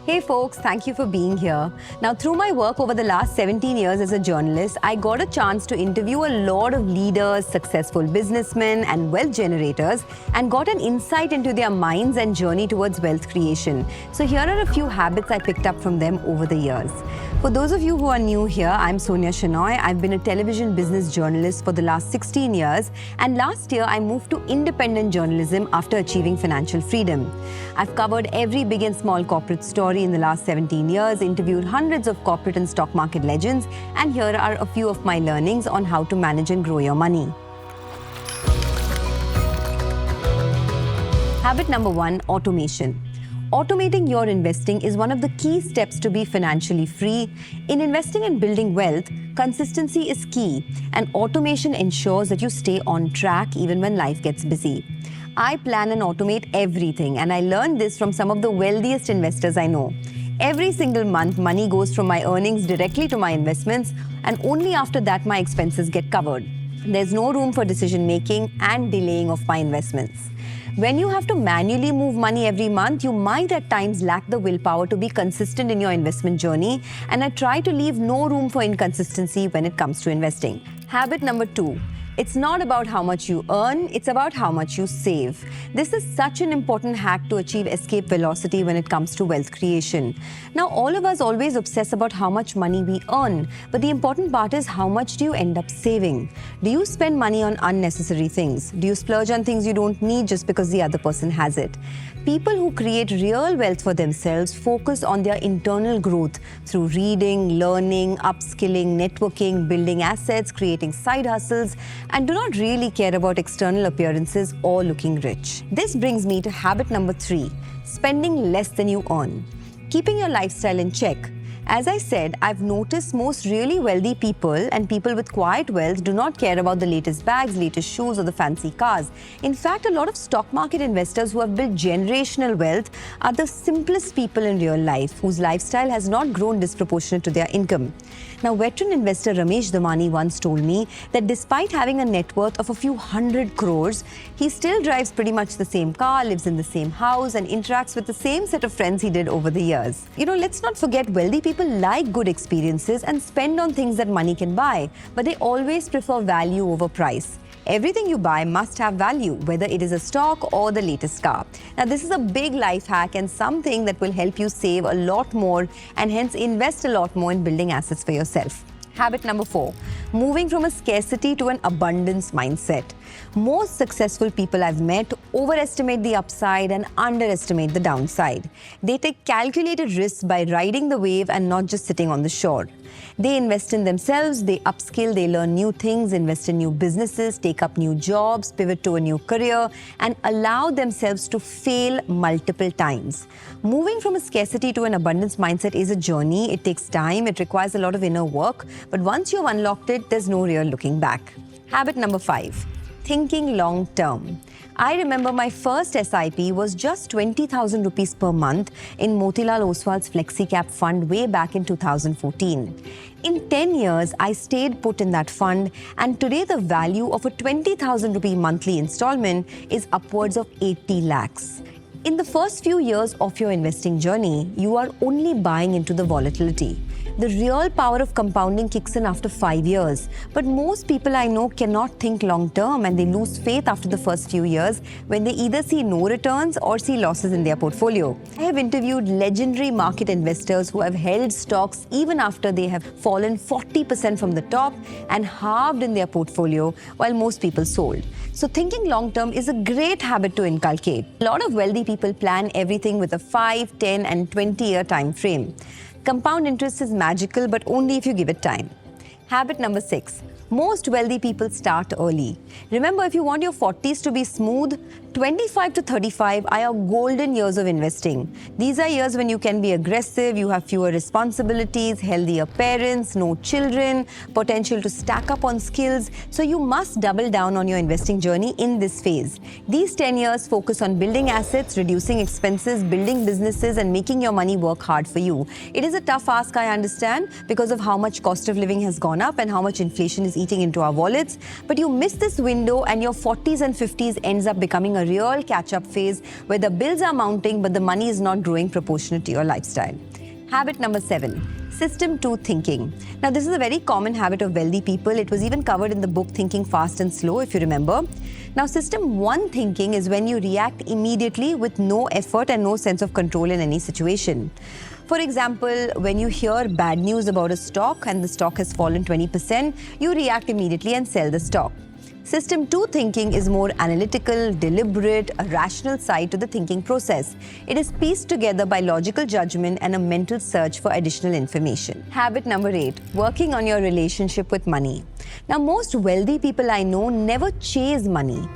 Hey folks, thank you for being here. Now, through my work over the last 17 years as a journalist, I got a chance to interview a lot of leaders, successful businessmen, and wealth generators, and got an insight into their minds and journey towards wealth creation. So here are a few habits I picked up from them over the years. For those of you who are new here, I'm Sonia Shenoy. I've been a television business journalist for the last 16 years, and last year I moved to independent journalism after achieving financial freedom. I've covered every big and small corporate story in the last 17 years, interviewed hundreds of corporate and stock market legends, and here are a few of my learnings on how to manage and grow your money. Habit number 1, automation. Automating your investing is one of the key steps to be financially free. In investing and building wealth, consistency is key, and automation ensures that you stay on track even when life gets busy. I plan and automate everything, and I learned this from some of the wealthiest investors I know. Every single month, money goes from my earnings directly to my investments, and only after that my expenses get covered. There's no room for decision making and delaying of my investments. When you have to manually move money every month, you might at times lack the willpower to be consistent in your investment journey, and I try to leave no room for inconsistency when it comes to investing. Habit number 2. It's not about how much you earn, it's about how much you save. This is such an important hack to achieve escape velocity when it comes to wealth creation. Now, all of us always obsess about how much money we earn, but the important part is how much do you end up saving? Do you spend money on unnecessary things? Do you splurge on things you don't need just because the other person has it? People who create real wealth for themselves focus on their internal growth through reading, learning, upskilling, networking, building assets, creating side hustles, and do not really care about external appearances or looking rich. This brings me to habit number 3, spending less than you earn. Keeping your lifestyle in check. As I said, I've noticed most really wealthy people and people with quiet wealth do not care about the latest bags, latest shoes, or the fancy cars. In fact, a lot of stock market investors who have built generational wealth are the simplest people in real life, whose lifestyle has not grown disproportionate to their income. Now, veteran investor Ramesh Damani once told me that despite having a net worth of a few hundred crores, he still drives pretty much the same car, lives in the same house, and interacts with the same set of friends he did over the years. Let's not forget wealthy people like good experiences and spend on things that money can buy, but they always prefer value over price. Everything you buy must have value, whether it is a stock or the latest car. Now, this is a big life hack and something that will help you save a lot more and hence invest a lot more in building assets for yourself. Habit number 4, moving from a scarcity to an abundance mindset. Most successful people I've met overestimate the upside and underestimate the downside. They take calculated risks by riding the wave and not just sitting on the shore. They invest in themselves, they upskill, they learn new things, invest in new businesses, take up new jobs, pivot to a new career, and allow themselves to fail multiple times. Moving from a scarcity to an abundance mindset is a journey. It takes time, it requires a lot of inner work, but once you've unlocked it, there's no real looking back. Habit number 5, thinking long term. I remember my first SIP was just 20,000 rupees per month in Motilal Oswal's FlexiCap fund way back in 2014. In 10 years, I stayed put in that fund, and today the value of a 20,000 rupee monthly installment is upwards of 80 lakhs. In the first few years of your investing journey, you are only buying into the volatility. The real power of compounding kicks in after 5 years. But most people I know cannot think long term, and they lose faith after the first few years when they either see no returns or see losses in their portfolio. I have interviewed legendary market investors who have held stocks even after they have fallen 40% from the top and halved in their portfolio, while most people sold. So thinking long term is a great habit to inculcate. A lot of wealthy people plan everything with a 5, 10, and 20-year time frame. Compound interest is magical, but only if you give it time. Habit number 6, most wealthy people start early. Remember, if you want your 40s to be smooth, 25 to 35 are your golden years of investing. These are years when you can be aggressive, you have fewer responsibilities, healthier parents, no children, potential to stack up on skills. So you must double down on your investing journey in this phase. These 10 years focus on building assets, reducing expenses, building businesses, and making your money work hard for you. It is a tough ask, I understand, because of how much cost of living has gone up and how much inflation is eating into our wallets. But you miss this window and your 40s and 50s ends up becoming a a real catch-up phase where the bills are mounting but the money is not growing proportionate to your lifestyle. Habit number 7. System 2 thinking. Now, this is a very common habit of wealthy people. It was even covered in the book Thinking Fast and Slow, if you remember. Now, system 1 thinking is when you react immediately with no effort and no sense of control in any situation. For example, when you hear bad news about a stock and the stock has fallen 20%, you react immediately and sell the stock. System 2 thinking is more analytical, deliberate, a rational side to the thinking process. It is pieced together by logical judgment and a mental search for additional information. Habit number 8, working on your relationship with money. Now, most wealthy people I know never chase money.